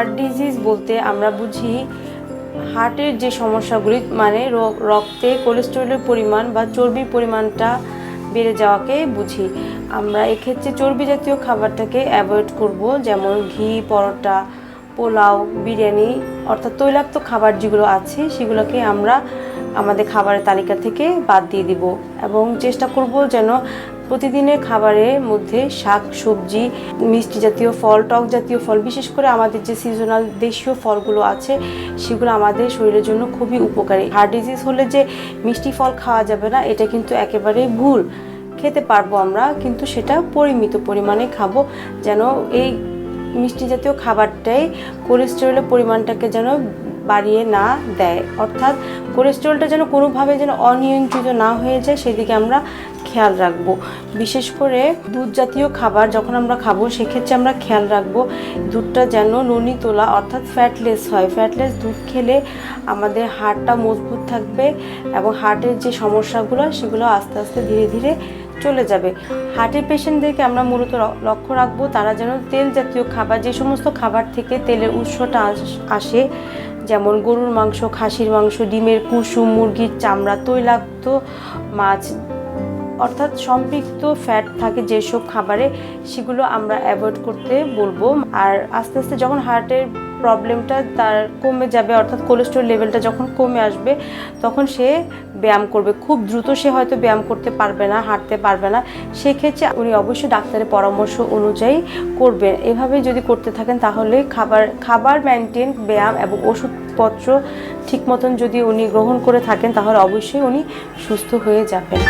Heart disease বলতে আমরা বুঝি হার্টের যে সমস্যাগুলি মানে রক্তে কোলেস্টেরলের পরিমাণ বা চর্বির পরিমাণটা বেড়ে যাওয়াকে বুঝি। আমরা এক্ষেত্রে চর্বি জাতীয় খাবারটাকে অ্যাভয়েড করব, যেমন ঘি, পরোটা, পোলাও, বিরিয়ানি অর্থাৎ তৈলাক্ত খাবার যেগুলো আছে সেগুলোকে আমরা আমাদের খাবারের তালিকা থেকে বাদ দিয়ে দিব এবং চেষ্টা করব যেন প্রতিদিনের খাবারের মধ্যে শাক সবজি, মিষ্টি জাতীয় ফল, টক জাতীয় ফল, বিশেষ করে আমাদের যে সিজনাল দেশীয় ফলগুলো আছে সেগুলো আমাদের শরীরের জন্য খুবই উপকারী। হার্ট ডিজিজ হলে যে মিষ্টি ফল খাওয়া যাবে না এটা কিন্তু একেবারেই ভুল। খেতে পারবো আমরা, কিন্তু সেটা পরিমিত পরিমাণে খাবো, যেন এই মিষ্টি জাতীয় খাবারটাই কোলেস্টেরলের পরিমাণটাকে যেন বাড়িয়ে না দেয়, অর্থাৎ কোলেস্টেরলটা যেন কোনোভাবে যেন অনিয়ন্ত্রিত না হয়ে যায় সেদিকে আমরা খেয়াল রাখবো। বিশেষ করে দুধ জাতীয় খাবার যখন আমরা খাবো সেক্ষেত্রে আমরা খেয়াল রাখবো দুধটা যেন ননি তোলা অর্থাৎ ফ্যাটলেস হয়। ফ্যাটলেস দুধ খেলে আমাদের হার্টটা মজবুত থাকবে এবং হার্টের যে সমস্যাগুলো সেগুলো আস্তে আস্তে ধীরে ধীরে চলে যাবে। হার্টের পেশেন্টদেরকে আমরা মূলত লক্ষ্য রাখবো তারা যেন তেল জাতীয় খাবার, যে সমস্ত খাবার থেকে তেলের উৎসটা আসে, যেমন গরুর মাংস, খাসির মাংস, ডিমের কুসুম, মুরগির চামড়া, তৈলাক্ত মাছ অর্থাৎ সম্পৃক্ত ফ্যাট থাকে যেসব খাবারে সেগুলো আমরা অ্যাভয়েড করতে বলবো। আর আস্তে আস্তে যখন হার্টের প্রবলেমটা তার কমে যাবে অর্থাৎ কোলেস্টেরল লেভেলটা যখন কমে আসবে তখন সে ব্যায়াম করবে। খুব দ্রুত সে হয়তো ব্যায়াম করতে পারবে না, হাঁটতে পারবে না, সেক্ষেত্রে উনি অবশ্যই ডাক্তারের পরামর্শ অনুযায়ী করবেন। এভাবে যদি করতে থাকেন তাহলে খাবার মেনটেন, ব্যায়াম এবং ওষুধপত্র ঠিক মতন যদি উনি গ্রহণ করে থাকেন তাহলে অবশ্যই উনি সুস্থ হয়ে যাবেন।